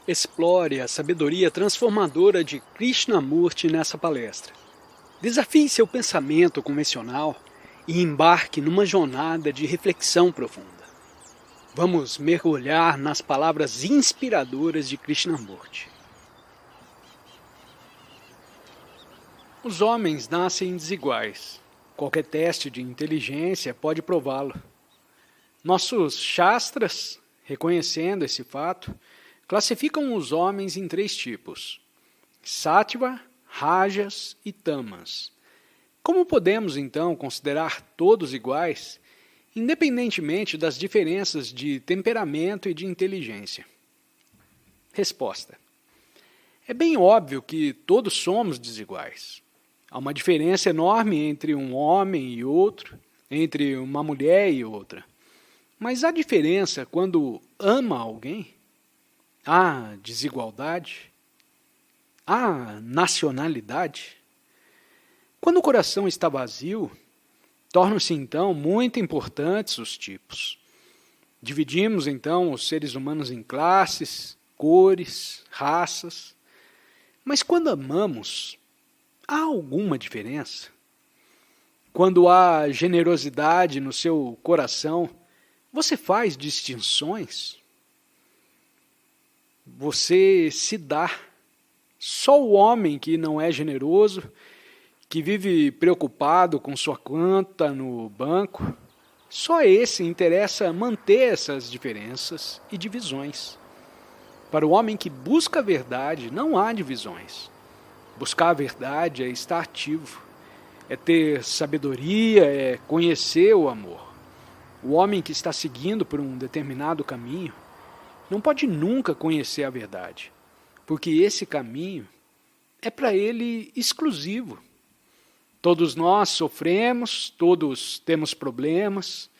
Explore a sabedoria transformadora de Krishnamurti nessa palestra. Desafie seu pensamento convencional e embarque numa jornada de reflexão profunda. Vamos mergulhar nas palavras inspiradoras de Krishnamurti. Os homens nascem desiguais. Qualquer teste de inteligência pode prová-lo. Nossos Shastras, reconhecendo esse fato, classificam os homens em 3 tipos: Sattva, Rajas e Tamas. Como podemos, então, considerar todos iguais, independentemente das diferenças de temperamento e de inteligência? Resposta: é bem óbvio que todos somos desiguais. Há uma diferença enorme entre um homem e outro, entre uma mulher e outra. Mas há diferença quando ama alguém? Há desigualdade? Há nacionalidade? Quando o coração está vazio, tornam-se então muito importantes os tipos. Dividimos então os seres humanos em classes, cores, raças. Mas quando amamos, há alguma diferença? Quando há generosidade no seu coração, você faz distinções? Você se dá. Só o homem que não é generoso, que vive preocupado com sua conta no banco, só esse interessa manter essas diferenças e divisões. Para o homem que busca a verdade, não há divisões. Buscar a verdade é estar ativo, é ter sabedoria, é conhecer o amor. O homem que está seguindo por um determinado caminho não pode nunca conhecer a verdade, porque esse caminho é para ele exclusivo. Todos nós sofremos, todos temos problemas,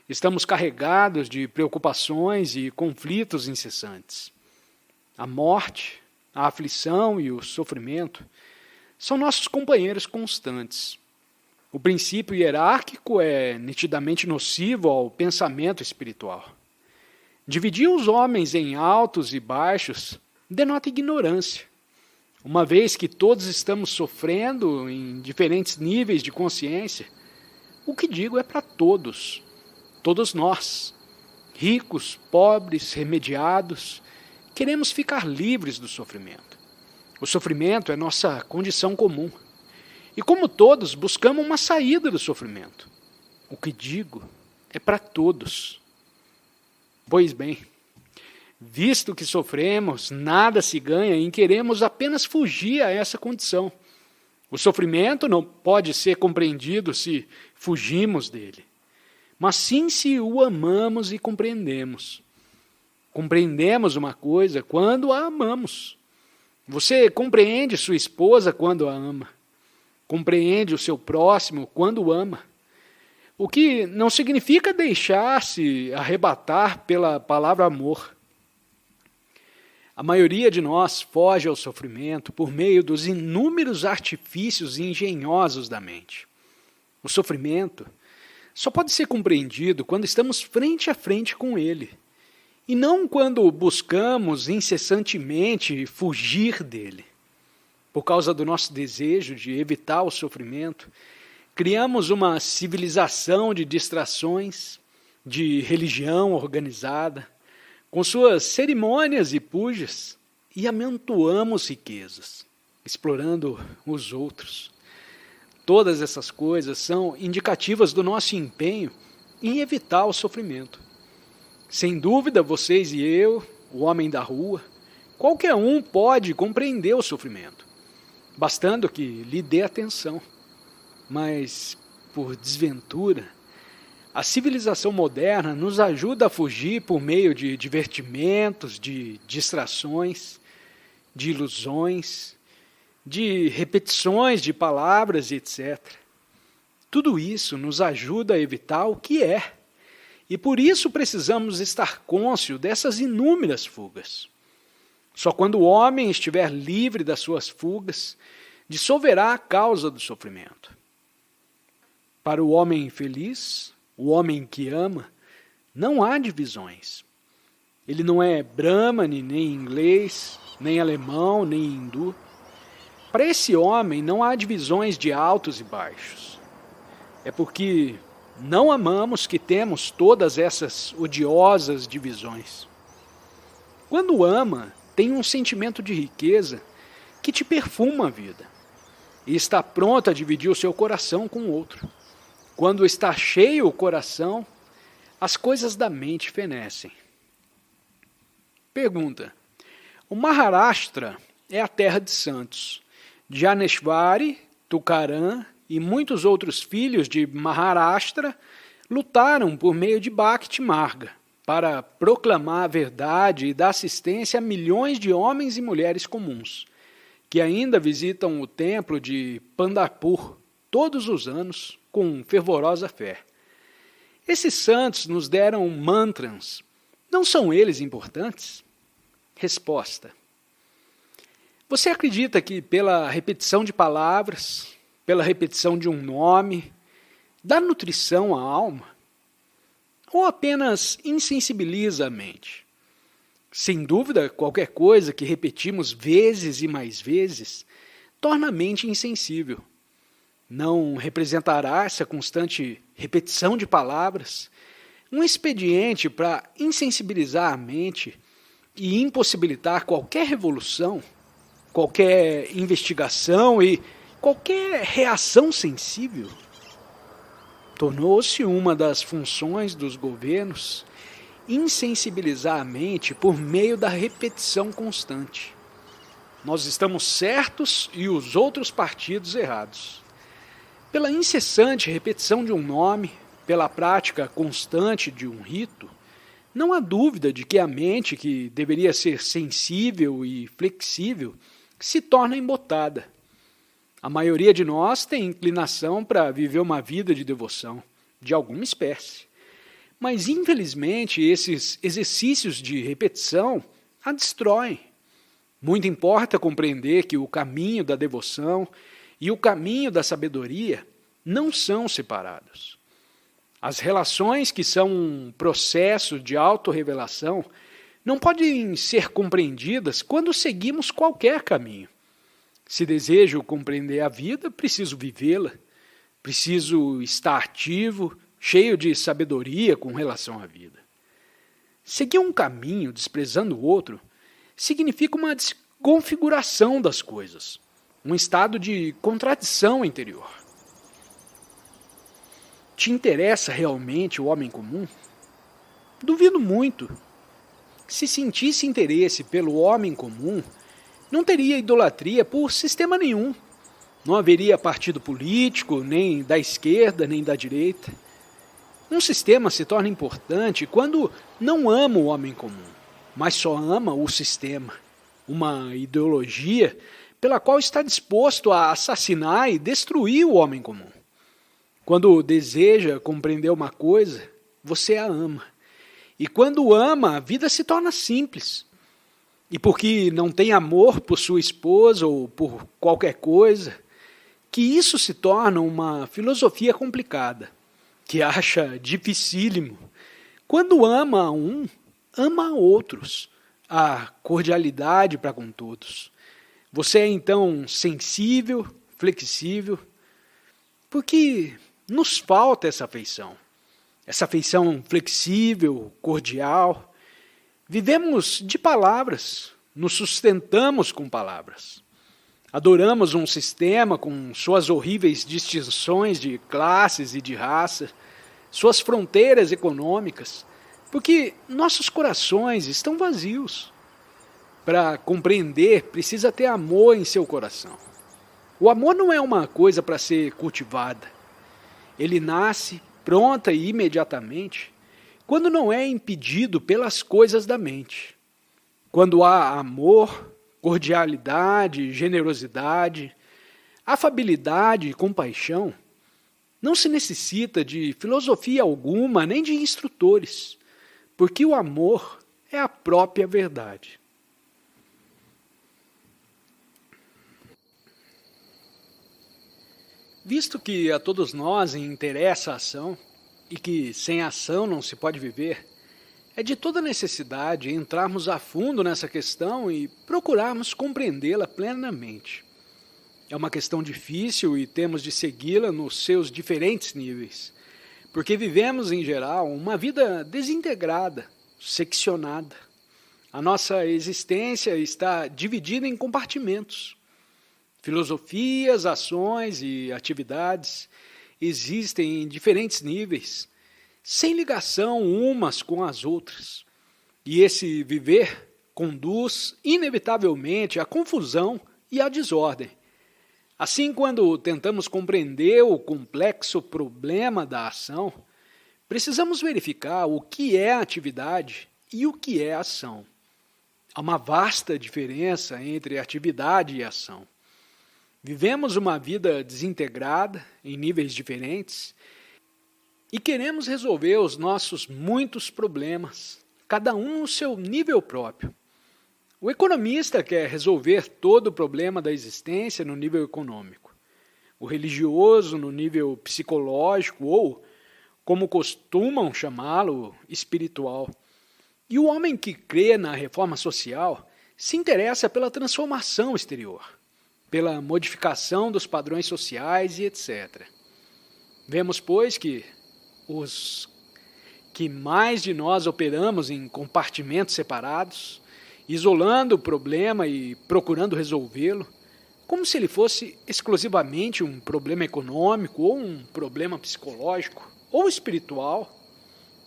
estamos carregados de preocupações e conflitos incessantes. A morte, a aflição e o sofrimento são nossos companheiros constantes. O princípio hierárquico é nitidamente nocivo ao pensamento espiritual. Dividir os homens em altos e baixos denota ignorância, uma vez que todos estamos sofrendo em diferentes níveis de consciência. O que digo é para todos, todos nós, ricos, pobres, remediados, queremos ficar livres do sofrimento. O sofrimento é nossa condição comum. E como todos, buscamos uma saída do sofrimento. O que digo é para todos. Pois bem, visto que sofremos, nada se ganha em queremos apenas fugir a essa condição. O sofrimento não pode ser compreendido se fugimos dele, mas sim se o amamos e compreendemos. Compreendemos uma coisa quando a amamos. Você compreende sua esposa quando a ama. Compreende o seu próximo quando o ama. O que não significa deixar-se arrebatar pela palavra amor. A maioria de nós foge ao sofrimento por meio dos inúmeros artifícios engenhosos da mente. O sofrimento só pode ser compreendido quando estamos frente a frente com ele, e não quando buscamos incessantemente fugir dele. Por causa do nosso desejo de evitar o sofrimento, criamos uma civilização de distrações, de religião organizada, com suas cerimônias e pujas, e amontoamos riquezas, explorando os outros. Todas essas coisas são indicativas do nosso empenho em evitar o sofrimento. Sem dúvida, vocês e eu, o homem da rua, qualquer um pode compreender o sofrimento, bastando que lhe dê atenção. Mas, por desventura, a civilização moderna nos ajuda a fugir por meio de divertimentos, de distrações, de ilusões, de repetições de palavras, etc. Tudo isso nos ajuda a evitar o que é, e por isso precisamos estar cônscios dessas inúmeras fugas. Só quando o homem estiver livre das suas fugas, dissolverá a causa do sofrimento. Para o homem feliz, o homem que ama, não há divisões. Ele não é brahmane, nem inglês, nem alemão, nem hindu. Para esse homem não há divisões de altos e baixos. É porque não amamos que temos todas essas odiosas divisões. Quando ama, tem um sentimento de riqueza que te perfuma a vida e está pronto a dividir o seu coração com o outro. Quando está cheio o coração, as coisas da mente fenecem. Pergunta: o Maharashtra é a terra de santos. Janeshvari, Tukaram e muitos outros filhos de Maharashtra lutaram por meio de Bhakti Marga para proclamar a verdade e dar assistência a milhões de homens e mulheres comuns, que ainda visitam o templo de Pandharpur todos os anos com fervorosa fé. Esses santos nos deram mantras. Não são eles importantes? Resposta: você acredita que pela repetição de palavras, pela repetição de um nome, dá nutrição à alma? Ou apenas insensibiliza a mente? Sem dúvida, qualquer coisa que repetimos vezes e mais vezes torna a mente insensível. Não representará essa constante repetição de palavras um expediente para insensibilizar a mente e impossibilitar qualquer revolução, qualquer investigação e qualquer reação sensível? Tornou-se uma das funções dos governos insensibilizar a mente por meio da repetição constante. Nós estamos certos e os outros partidos errados. Pela incessante repetição de um nome, pela prática constante de um rito, não há dúvida de que a mente, que deveria ser sensível e flexível, se torna embotada. A maioria de nós tem inclinação para viver uma vida de devoção, de alguma espécie. Mas, infelizmente, esses exercícios de repetição a destroem. Muito importa compreender que o caminho da devoção e o caminho da sabedoria não são separados. As relações que são um processo de autorrevelação não podem ser compreendidas quando seguimos qualquer caminho. Se desejo compreender a vida, preciso vivê-la, preciso estar ativo, cheio de sabedoria com relação à vida. Seguir um caminho desprezando o outro significa uma desconfiguração das coisas, um estado de contradição interior. Te interessa realmente o homem comum? Duvido muito. Se sentisse interesse pelo homem comum, não teria idolatria por sistema nenhum. Não haveria partido político, nem da esquerda, nem da direita. Um sistema se torna importante quando não ama o homem comum, mas só ama o sistema, uma ideologia pela qual está disposto a assassinar e destruir o homem comum. Quando deseja compreender uma coisa, você a ama. E quando ama, a vida se torna simples. E porque não tem amor por sua esposa ou por qualquer coisa, que isso se torna uma filosofia complicada, que acha dificílimo. Quando ama a um, ama a outros, a cordialidade para com todos. Você é então sensível, flexível, porque nos falta essa afeição flexível, cordial. Vivemos de palavras, nos sustentamos com palavras. Adoramos um sistema com suas horríveis distinções de classes e de raça, suas fronteiras econômicas, porque nossos corações estão vazios. Para compreender, precisa ter amor em seu coração. O amor não é uma coisa para ser cultivada. Ele nasce pronta e imediatamente quando não é impedido pelas coisas da mente. Quando há amor, cordialidade, generosidade, afabilidade e compaixão, não se necessita de filosofia alguma nem de instrutores, porque o amor é a própria verdade. Visto que a todos nós interessa a ação, e que sem ação não se pode viver, É de toda necessidade entrarmos a fundo nessa questão e procurarmos compreendê-la plenamente. É uma questão difícil e temos de segui-la nos seus diferentes níveis, porque vivemos, em geral, uma vida desintegrada, seccionada. A nossa existência está dividida em compartimentos. Filosofias, ações e atividades existem em diferentes níveis, sem ligação umas com as outras. E esse viver conduz, inevitavelmente, à confusão e à desordem. Assim, quando tentamos compreender o complexo problema da ação, precisamos verificar o que é atividade e o que é ação. Há uma vasta diferença entre atividade e ação. Vivemos uma vida desintegrada, em níveis diferentes, e queremos resolver os nossos muitos problemas, cada um no seu nível próprio. O economista quer resolver todo o problema da existência no nível econômico. O religioso no nível psicológico ou, como costumam chamá-lo, espiritual. E o homem que crê na reforma social se interessa pela transformação exterior, pela modificação dos padrões sociais e etc. Vemos, pois, que os que mais de nós operamos em compartimentos separados, isolando o problema e procurando resolvê-lo, como se ele fosse exclusivamente um problema econômico ou um problema psicológico ou espiritual,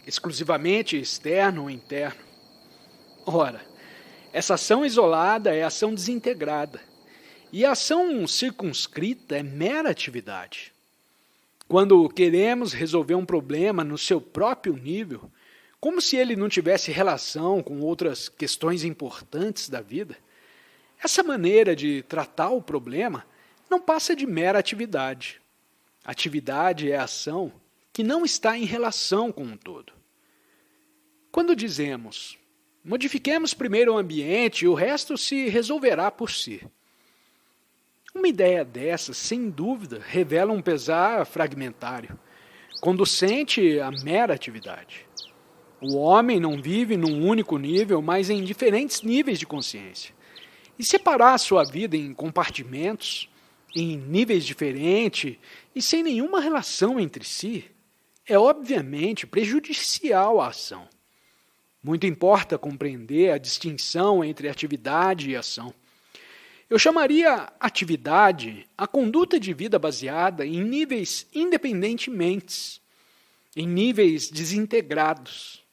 exclusivamente externo ou interno. Ora, essa ação isolada é ação desintegrada, e a ação circunscrita é mera atividade. Quando queremos resolver um problema no seu próprio nível, como se ele não tivesse relação com outras questões importantes da vida, essa maneira de tratar o problema não passa de mera atividade. Atividade é ação que não está em relação com o todo. Quando dizemos, modifiquemos primeiro o ambiente e o resto se resolverá por si. Uma ideia dessa, sem dúvida, revela um pesar fragmentário, conducente à mera atividade. O homem não vive num único nível, mas em diferentes níveis de consciência. E separar sua vida em compartimentos, em níveis diferentes e sem nenhuma relação entre si, é obviamente prejudicial à ação. Muito importa compreender a distinção entre atividade e ação. Eu chamaria atividade a conduta de vida baseada em níveis independentemente, em níveis desintegrados.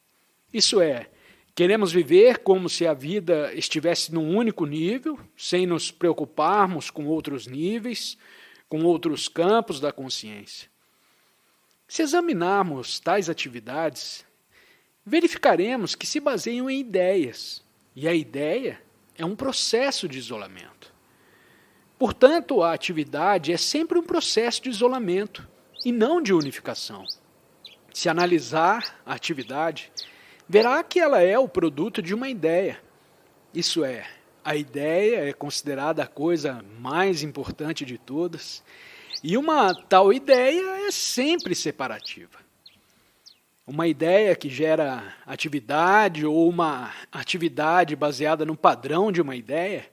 Isso é, queremos viver como se a vida estivesse num único nível, sem nos preocuparmos com outros níveis, com outros campos da consciência. Se examinarmos tais atividades, verificaremos que se baseiam em ideias, e a ideia é um processo de isolamento. Portanto, a atividade é sempre um processo de isolamento e não de unificação. Se analisar a atividade, verá que ela é o produto de uma ideia. Isso é, a ideia é considerada a coisa mais importante de todas, e uma tal ideia é sempre separativa. Uma ideia que gera atividade ou uma atividade baseada no padrão de uma ideia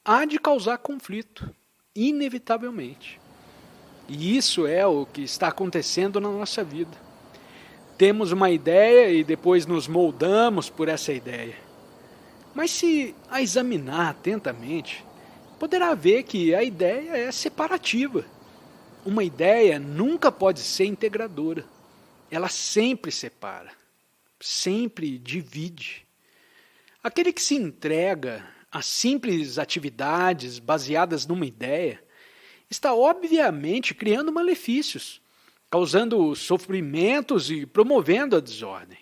há de causar conflito, inevitavelmente. E isso é o que está acontecendo na nossa vida. Temos uma ideia e depois nos moldamos por essa ideia. Mas se a examinar atentamente, poderá ver que a ideia é separativa. Uma ideia nunca pode ser integradora. Ela sempre separa, sempre divide. Aquele que se entrega a simples atividades baseadas numa ideia está obviamente criando malefícios, causando sofrimentos e promovendo a desordem.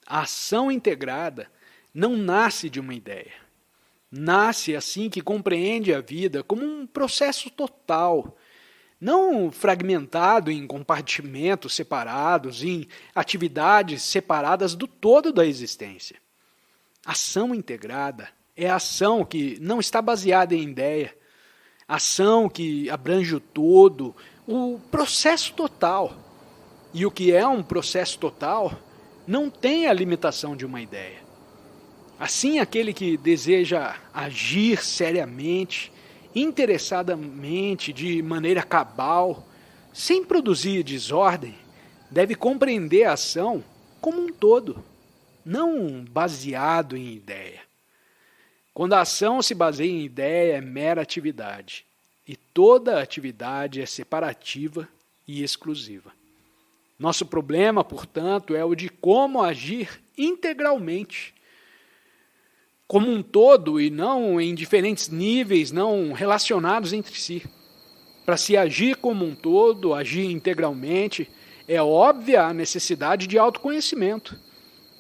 A ação integrada não nasce de uma ideia. Nasce assim que compreende a vida como um processo total, não fragmentado em compartimentos separados, em atividades separadas do todo da existência. Ação integrada é a ação que não está baseada em ideia, ação que abrange o todo, o processo total. E o que é um processo total não tem a limitação de uma ideia. Assim, aquele que deseja agir seriamente, interessadamente, de maneira cabal, sem produzir desordem, deve compreender a ação como um todo, não baseado em ideia. Quando a ação se baseia em ideia, é mera atividade, e toda atividade é separativa e exclusiva. Nosso problema, portanto, é o de como agir integralmente, como um todo e não em diferentes níveis, não relacionados entre si. Para se agir como um todo, agir integralmente, é óbvia a necessidade de autoconhecimento.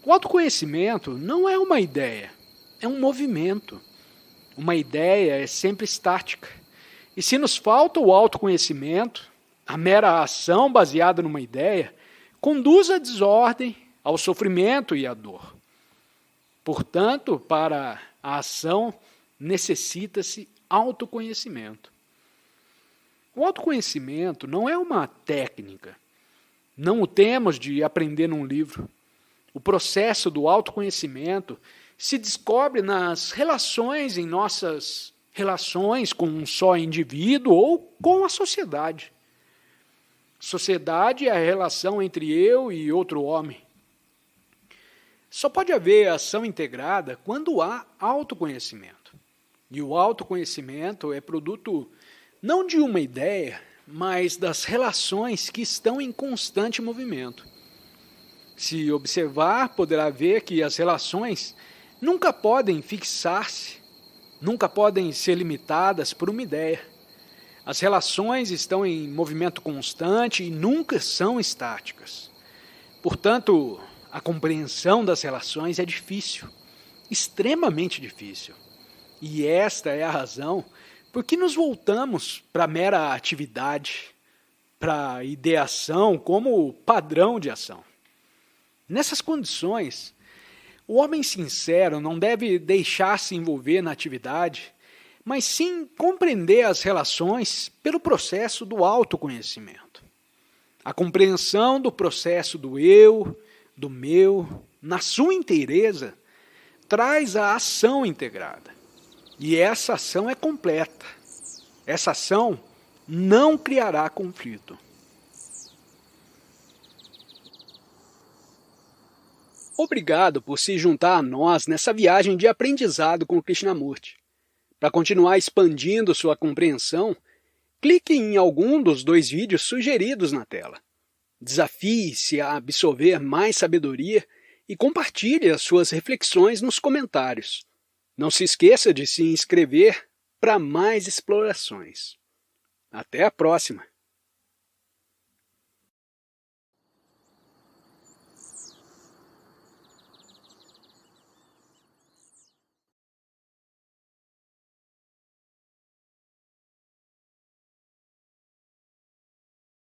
O autoconhecimento não é uma ideia, é um movimento. Uma ideia é sempre estática. E se nos falta o autoconhecimento, a mera ação baseada numa ideia conduz à desordem, ao sofrimento e à dor. Portanto, para a ação necessita-se autoconhecimento. O autoconhecimento não é uma técnica. Não o temos de aprender num livro. O processo do autoconhecimento se descobre nas relações, em nossas relações com um só indivíduo ou com a sociedade. Sociedade é a relação entre eu e outro homem. Só pode haver ação integrada quando há autoconhecimento. E o autoconhecimento é produto não de uma ideia, mas das relações que estão em constante movimento. Se observar, poderá ver que as relações nunca podem fixar-se, nunca podem ser limitadas por uma ideia. As relações estão em movimento constante e nunca são estáticas. Portanto, a compreensão das relações é difícil, extremamente difícil. E esta é a razão por que nos voltamos para a mera atividade, para a ideação como padrão de ação. Nessas condições, o homem sincero não deve deixar-se envolver na atividade, mas sim compreender as relações pelo processo do autoconhecimento. A compreensão do processo do eu, do meu, na sua inteireza, traz a ação integrada. E essa ação é completa. Essa ação não criará conflito. Obrigado por se juntar a nós nessa viagem de aprendizado com Krishnamurti. Para continuar expandindo sua compreensão, clique em algum dos 2 vídeos sugeridos na tela. Desafie-se a absorver mais sabedoria e compartilhe as suas reflexões nos comentários. Não se esqueça de se inscrever para mais explorações. Até a próxima!